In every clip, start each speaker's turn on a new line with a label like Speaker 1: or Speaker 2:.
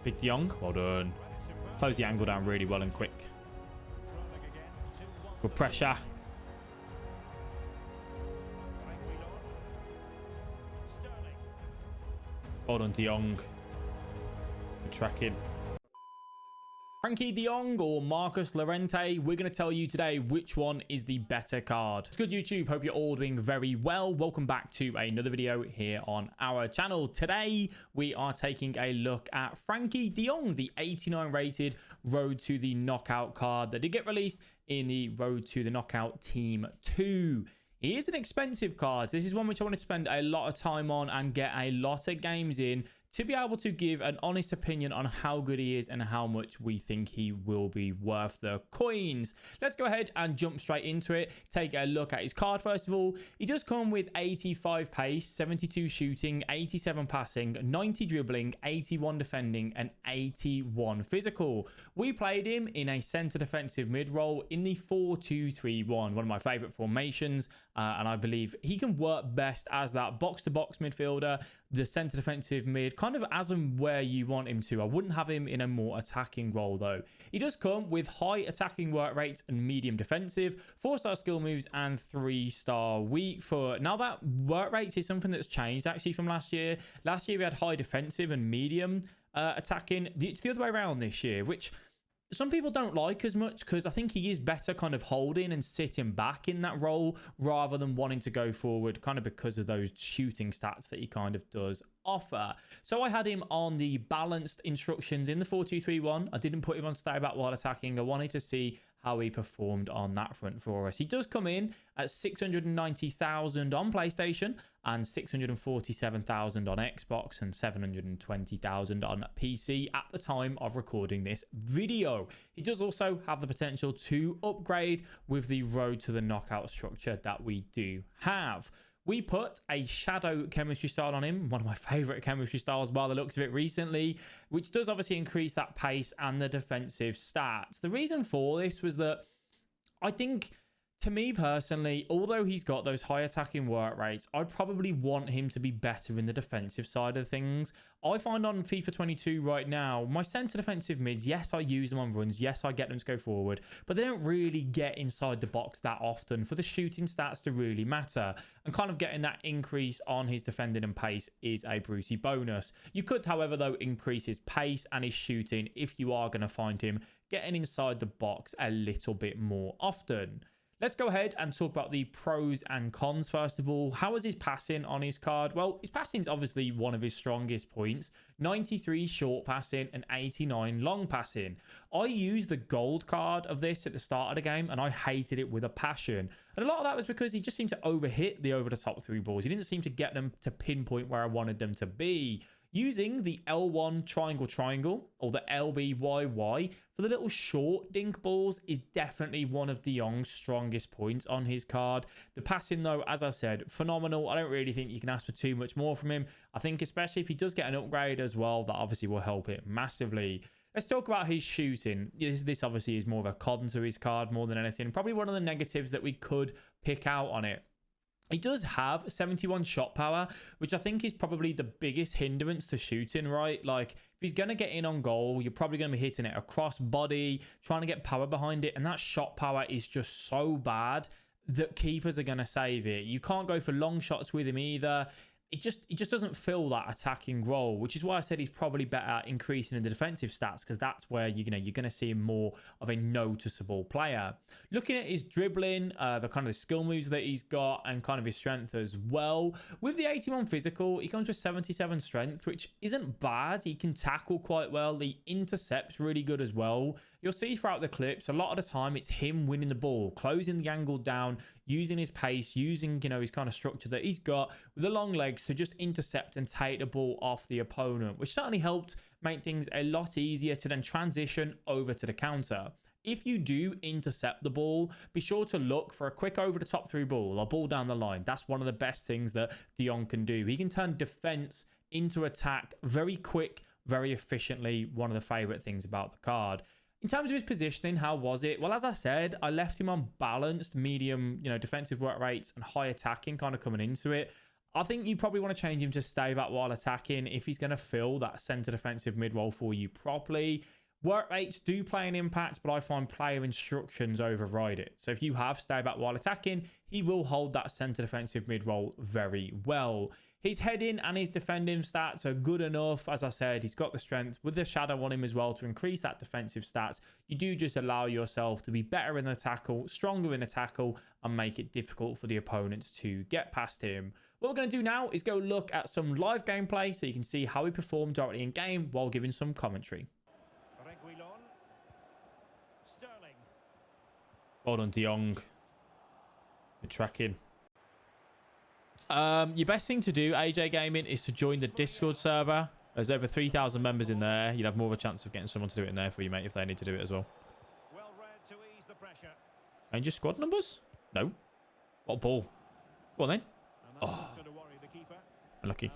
Speaker 1: Big Jong. Well done. Close the angle down really well and quick. Good pressure. Well done, De Jong. Good tracking. Frenkie de Jong or Marcus Llorente, we're going to tell you today which one is the better card. It's good, YouTube. Hope you're all doing very well. Welcome back to another video here on our channel. Today, we are taking a look at Frenkie de Jong, the 89 rated Road to the Knockout card that did get released in the Road to the Knockout Team 2. It is an expensive card. This is one which I want to spend a lot of time on and get a lot of games in to be able to give an honest opinion on how good he is and how much we think he will be worth the coins. Let's go ahead and jump straight into it. Take a look at his card first of all. He does come with 85 pace, 72 shooting, 87 passing, 90 dribbling, 81 defending, and 81 physical. We played him in a centre defensive mid role in the 4-2-3-1, one of my favourite formations, and I believe he can work best as that box-to-box midfielder, the centre defensive mid, kind of as and where you want him to. I wouldn't have him in a more attacking role though. He does come with high attacking work rates and medium defensive, 4-star skill moves and 3-star weak foot. Now that work rates is something that's changed actually from last year. Last year we had high defensive and medium attacking. It's the other way around this year, which some people don't like as much because I think he is better kind of holding and sitting back in that role rather than wanting to go forward, kind of because of those shooting stats that he kind of does offer. So I had him on the balanced instructions in the 4-2-3-1. I didn't put him on stay back while attacking. I wanted to see how he performed on that front for us. He does come in at 690,000 on PlayStation and 647,000 on Xbox and 720,000 on PC at the time of recording this video. He does also have the potential to upgrade with the Road to the Knockout structure that we do have. We put a shadow chemistry style on him, one of my favorite chemistry styles by the looks of it recently, which does obviously increase that pace and the defensive stats. The reason for this was that I think, to me personally, although he's got those high attacking work rates, I'd probably want him to be better in the defensive side of things. I find on FIFA 22 right now, my centre defensive mids, yes, I use them on runs. Yes, I get them to go forward, but they don't really get inside the box that often for the shooting stats to really matter. And kind of getting that increase on his defending and pace is a Brucey bonus. You could, however, though, increase his pace and his shooting if you are going to find him getting inside the box a little bit more often. Let's go ahead and talk about the pros and cons first of all. How is his passing on his card? Well, his passing is obviously one of his strongest points. 93 short passing and 89 long passing. I used the gold card of this at the start of the game and I hated it with a passion. And a lot of that was because he just seemed to overhit the over-the-top through balls. He didn't seem to get them to pinpoint where I wanted them to be. Using the L1 triangle or the LBYY for the little short dink balls is definitely one of De Jong's strongest points on his card. The passing though, as I said, phenomenal. I don't really think you can ask for too much more from him. I think especially if he does get an upgrade as well, that obviously will help it massively. Let's talk about his shooting. This obviously is more of a con to his card more than anything. Probably one of the negatives that we could pick out on it. He does have 71 shot power, which I think is probably the biggest hindrance to shooting, right? Like, if he's going to get in on goal, you're probably going to be hitting it across body, trying to get power behind it. And that shot power is just so bad that keepers are going to save it. You can't go for long shots with him either. It just doesn't fill that attacking role, which is why I said he's probably better increasing in the defensive stats, because that's where you're going to see him more of a noticeable player. Looking at his dribbling, the kind of the skill moves that he's got, and kind of his strength as well. With the 81 physical, he comes with 77 strength, which isn't bad. He can tackle quite well. The intercept's really good as well. You'll see throughout the clips, a lot of the time it's him winning the ball, closing the angle down, using his pace, using his kind of structure that he's got with the long legs to just intercept and take the ball off the opponent, which certainly helped make things a lot easier to then transition over to the counter. If you do intercept the ball, be sure to look for a quick over the top through ball or ball down the line. That's one of the best things that De Jong can do. He can turn defense into attack very quick, very efficiently. One of the favorite things about the card. In terms of his positioning, how was it? Well, as I said, I left him on balanced, medium, defensive work rates and high attacking kind of coming into it. I think you probably want to change him to stay back while attacking if he's going to fill that centre defensive mid role for you properly. Work rates do play an impact, but I find player instructions override it. So if you have stay back while attacking, he will hold that centre defensive mid role very well. His heading and his defending stats are good enough. As I said, he's got the strength with the shadow on him as well to increase that defensive stats. You do just allow yourself to be better in the tackle, stronger in the tackle, and make it difficult for the opponents to get past him. What we're going to do now is go look at some live gameplay so you can see how he performed directly in game while giving some commentary. Well done, Jong. Good tracking. Your best thing to do, AJ Gaming, is to join the Discord server. There's over 3,000 members in there. You'd have more of a chance of getting someone to do it in there for you, mate, if they need to do it as well. And your squad numbers? No. What a ball. Go on then. Oh. Unlucky.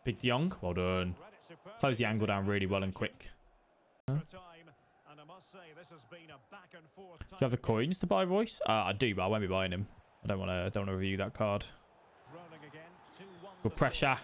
Speaker 1: Big Jong. Well done. Close the angle down really well and quick. Huh? Do you have the coins to buy Royce? I do, but I won't be buying him. I don't want to review that card. Good pressure.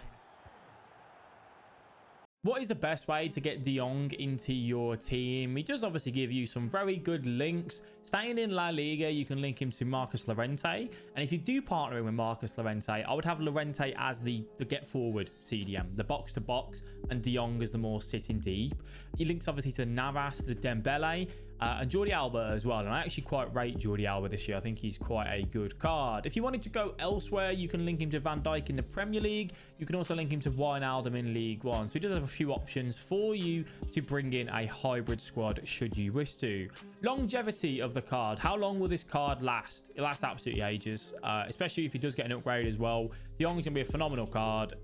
Speaker 1: What is the best way to get De Jong into your team? He does obviously give you some very good links. Staying in La Liga, you can link him to Marcus Llorente. And if you do partner in with Marcus Llorente, I would have Llorente as the get forward CDM, the box to box, and De Jong as the more sitting deep. He links obviously to Navas, to Dembele, and Jordi Alba as well. And I actually quite rate Jordi Alba this year. I think he's quite a good card. If you wanted to go elsewhere, you can link him to Van Dijk in the Premier League. You can also link him to Wijnaldum in League One. So he does have a few options for you to bring in a hybrid squad should you wish to. Longevity of the card. How long will this card last? It lasts absolutely ages, especially if he does get an upgrade as well. De Jong's going to be a phenomenal card.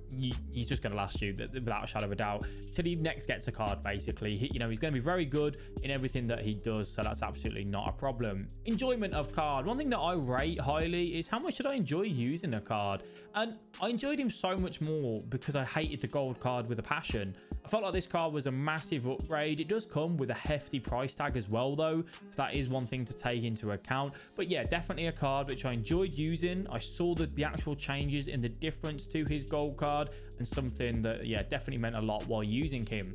Speaker 1: He's just going to last you without a shadow of a doubt till he next gets a card, basically. He's going to be very good in everything that he does, so that's absolutely not a problem. Enjoyment of card. One thing that I rate highly is how much did I enjoy using the card, and I enjoyed him so much more because I hated the gold card with a passion. I felt like this card was a massive upgrade. It does come with a hefty price tag as well though, so that is one thing to take into account. But yeah, definitely a card which I enjoyed using. I saw the actual changes in the difference to his gold card, and something that, yeah, definitely meant a lot while using him.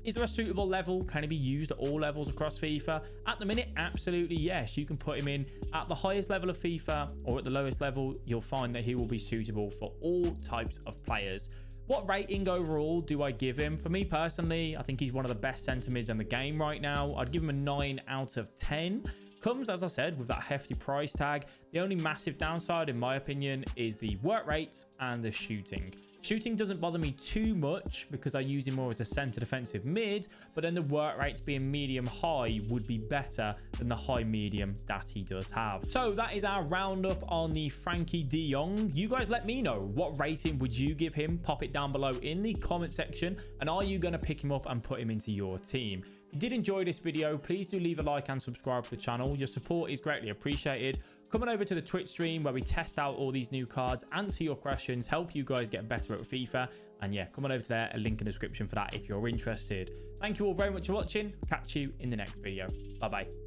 Speaker 1: Is there a suitable level? Can he be used at all levels across FIFA? At the minute, absolutely yes. You can put him in at the highest level of FIFA or at the lowest level. You'll find that he will be suitable for all types of players. What rating overall do I give him? For me personally, I think he's one of the best centre mids in the game right now. I'd give him a 9 out of 10. Comes, as I said, with that hefty price tag. The only massive downside, in my opinion, is the work rates and the shooting. Shooting doesn't bother me too much because I use him more as a centre defensive mid, but then the work rates being medium high would be better than the high medium that he does have. So that is our roundup on the Frenkie de Jong. You guys let me know, what rating would you give him? Pop it down below in the comment section, and are you going to pick him up and put him into your team? If you did enjoy this video, please do leave a like and subscribe to the channel. Your support is greatly appreciated. Coming over to the Twitch stream where we test out all these new cards, answer your questions, help you guys get better at FIFA. And yeah, come on over to there, a link in the description for that if you're interested. Thank you all very much for watching. Catch you in the next video. Bye bye.